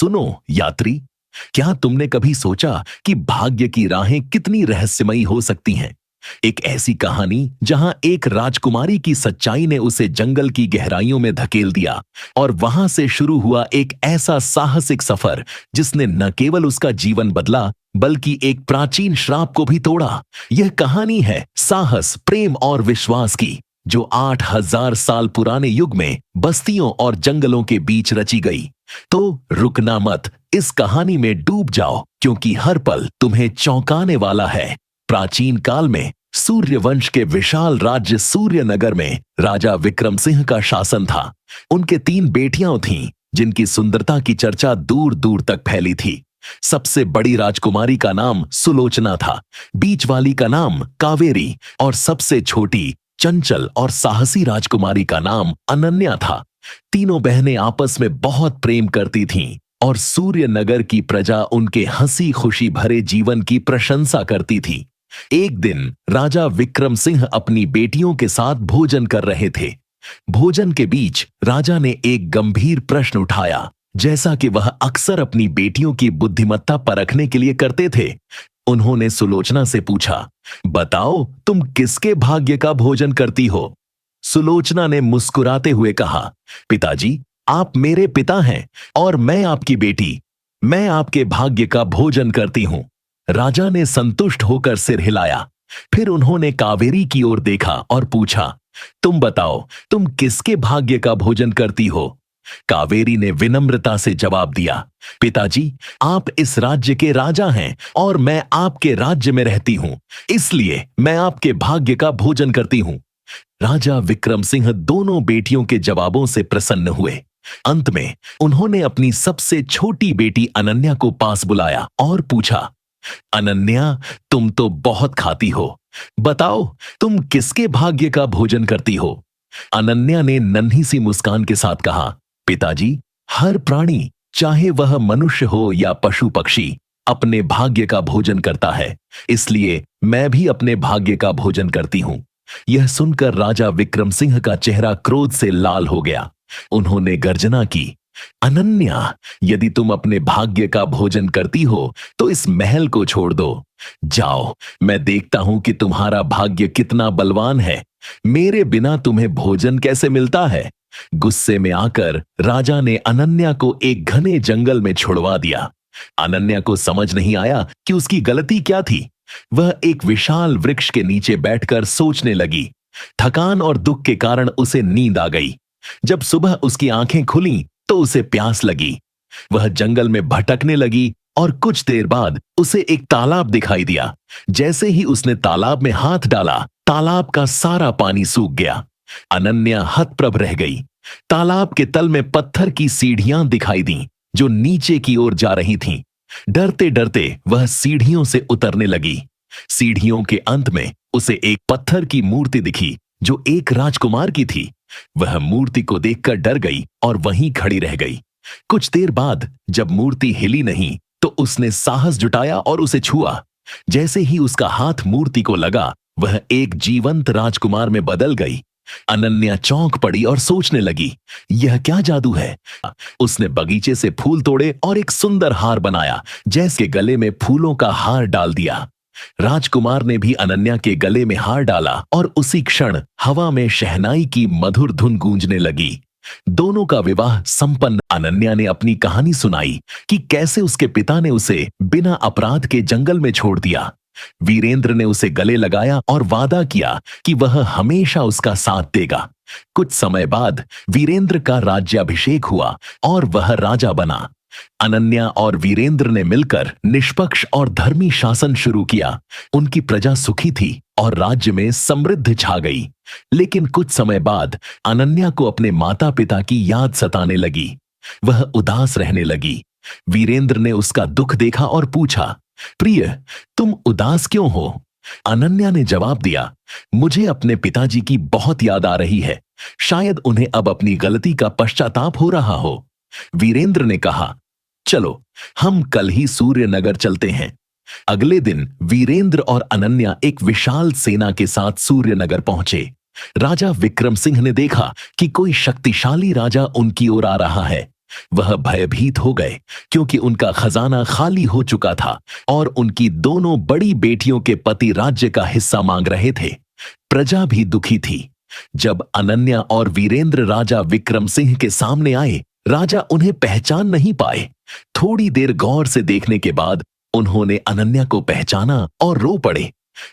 सुनो यात्री, क्या तुमने कभी सोचा कि भाग्य की राहें कितनी रहस्यमयी हो सकती हैं? एक ऐसी कहानी जहां एक राजकुमारी की सच्चाई ने उसे जंगल की गहराइयों में धकेल दिया और वहां से शुरू हुआ एक ऐसा साहसिक सफर जिसने न केवल उसका जीवन बदला बल्कि एक प्राचीन श्राप को भी तोड़ा। यह कहानी है साहस, प्रेम और विश्वास की, जो 8000 साल पुराने युग में बस्तियों और जंगलों के बीच रची गई। तो रुकना मत, इस कहानी में डूब जाओ, क्योंकि हर पल तुम्हें चौंकाने वाला है। प्राचीन काल में सूर्यवंश के विशाल राज्य सूर्यनगर में राजा विक्रम सिंह का शासन था। उनके 3 बेटियां थीं, जिनकी सुंदरता की चर्चा दूर दूर तक फैली थी। सबसे बड़ी राजकुमारी का नाम सुलोचना था, बीच वाली का नाम कावेरी और सबसे छोटी, चंचल और साहसी राजकुमारी का नाम अनन्या था। तीनों बहनें आपस में बहुत प्रेम करती थीं और सूर्यनगर की प्रजा उनके हंसी खुशी भरे जीवन की प्रशंसा करती थी। एक दिन राजा विक्रम सिंह अपनी बेटियों के साथ भोजन कर रहे थे। भोजन के बीच राजा ने एक गंभीर प्रश्न उठाया, जैसा कि वह अक्सर अपनी बेटियों की बुद्धिमत्ता परखने के लिए करते थे। उन्होंने सुलोचना से पूछा, बताओ तुम किसके भाग्य का भोजन करती हो? सुलोचना ने मुस्कुराते हुए कहा, पिताजी, आप मेरे पिता हैं और मैं आपकी बेटी। मैं आपके भाग्य का भोजन करती हूं। राजा ने संतुष्ट होकर सिर हिलाया। फिर उन्होंने कावेरी की ओर देखा और पूछा, तुम बताओ, तुम किसके भाग्य का भोजन करती हो? कावेरी ने विनम्रता से जवाब दिया, पिताजी, आप इस राज्य के राजा हैं और मैं आपके राज्य में रहती हूं, इसलिए मैं आपके भाग्य का भोजन करती हूं। राजा विक्रम सिंह दोनों बेटियों के जवाबों से प्रसन्न हुए। अंत में उन्होंने अपनी सबसे छोटी बेटी अनन्या को पास बुलाया और पूछा, अनन्या, तुम तो बहुत खाती हो, बताओ तुम किसके भाग्य का भोजन करती हो? अनन्या ने नन्ही सी मुस्कान के साथ कहा, पिताजी, हर प्राणी, चाहे वह मनुष्य हो या पशु पक्षी, अपने भाग्य का भोजन करता है, इसलिए मैं भी अपने भाग्य का भोजन करती हूं। यह सुनकर राजा विक्रम सिंह का चेहरा क्रोध से लाल हो गया। उन्होंने गर्जना की, अनन्या, यदि तुम अपने भाग्य का भोजन करती हो तो इस महल को छोड़ दो। जाओ, मैं देखता हूं कि तुम्हारा भाग्य कितना बलवान है। मेरे बिना तुम्हें भोजन कैसे मिलता है? गुस्से में आकर राजा ने अनन्या को एक घने जंगल में छुड़वा दिया। अनन्या को समझ नहीं आया कि उसकी गलती क्या थी। वह एक विशाल वृक्ष के नीचे बैठकर सोचने लगी। थकान और दुख के कारण उसे नींद आ गई। जब सुबह उसकी आंखें खुलीं तो उसे प्यास लगी। वह जंगल में भटकने लगी और कुछ देर बाद उसे एक तालाब दिखाई दिया। जैसे ही उसने तालाब में हाथ डाला, तालाब का सारा पानी सूख गया। अनन्या हतप्रभ रह गई। तालाब के तल में पत्थर की सीढ़ियां दिखाई दीं, जो नीचे की ओर जा रही थीं। डरते डरते वह सीढ़ियों से उतरने लगी। सीढ़ियों के अंत में उसे एक पत्थर की मूर्ति दिखी, जो एक राजकुमार की थी। वह मूर्ति को देखकर डर गई और वहीं खड़ी रह गई। कुछ देर बाद जब मूर्ति हिली नहीं तो उसने साहस जुटाया और उसे छुआ। जैसे ही उसका हाथ मूर्ति को लगा, वह एक जीवंत राजकुमार में बदल गई। अनन्या चौंक पड़ी और सोचने लगी, यह क्या जादू है? उसने बगीचे से फूल तोड़े और एक सुंदर हार बनाया, जैसे गले में फूलों का हार डाल दिया। राजकुमार ने भी अनन्या के गले में हार डाला और उसी क्षण हवा में शहनाई की मधुर धुन गूंजने लगी। दोनों का विवाह संपन्न। अनन्या ने अपनी कहानी सुनाई कि कैसे उसके पिता ने उसे बिना अपराध के जंगल में छोड़ दिया। वीरेंद्र ने उसे गले लगाया और वादा किया कि वह हमेशा उसका साथ देगा। कुछ समय बाद वीरेंद्र का राज्याभिषेक हुआ और वह राजा बना। अनन्या और वीरेंद्र ने मिलकर निष्पक्ष और धर्मी शासन शुरू किया। उनकी प्रजा सुखी थी और राज्य में समृद्धि छा गई। लेकिन कुछ समय बाद अनन्या को अपने माता पिता की याद सताने लगी। वह उदास रहने लगी। वीरेंद्र ने उसका दुख देखा और पूछा, प्रिय, तुम उदास क्यों हो? अनन्या ने जवाब दिया, मुझे अपने पिताजी की बहुत याद आ रही है। शायद उन्हें अब अपनी गलती का पश्चाताप हो रहा हो। वीरेंद्र ने कहा, चलो हम कल ही सूर्यनगर चलते हैं। अगले दिन वीरेंद्र और अनन्या एक विशाल सेना के साथ सूर्यनगर पहुंचे। राजा विक्रम सिंह ने देखा कि कोई शक्तिशाली राजा उनकी ओर आ रहा है। वह भयभीत हो गए क्योंकि उनका खजाना खाली हो चुका था और उनकी दोनों बड़ी बेटियों के पति राज्य का हिस्सा मांग रहे थे। प्रजा भी दुखी थी। जब अनन्या और वीरेंद्र राजा विक्रम सिंह के सामने आए, राजा उन्हें पहचान नहीं पाए। थोड़ी देर गौर से देखने के बाद उन्होंने अनन्या को पहचाना और रो पड़े।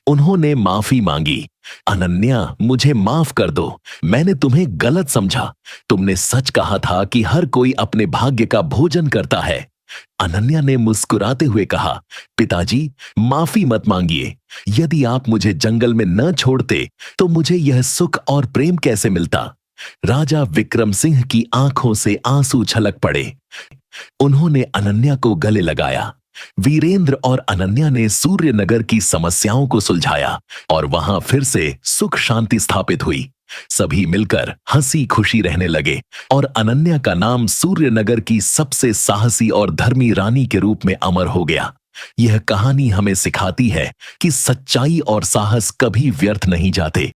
उन्होंने माफी मांगी। अनन्या, मुझे माफ कर दो, मैंने तुम्हें गलत समझा। तुमने सच कहा था कि हर कोई अपने भाग्य का भोजन करता है। अनन्या ने मुस्कुराते हुए कहा, पिताजी, माफी मत मांगिए। यदि आप मुझे जंगल में न छोड़ते तो मुझे यह सुख और प्रेम कैसे मिलता। राजा विक्रम सिंह की आंखों से आंसू छलक पड़े। उन्होंने अनन्या को गले लगाया। वीरेंद्र और अनन्या ने सूर्यनगर की समस्याओं को सुलझाया और वहां फिर से सुख शांति स्थापित हुई। सभी मिलकर हंसी खुशी रहने लगे और अनन्या का नाम सूर्यनगर की सबसे साहसी और धर्मी रानी के रूप में अमर हो गया। यह कहानी हमें सिखाती है कि सच्चाई और साहस कभी व्यर्थ नहीं जाते।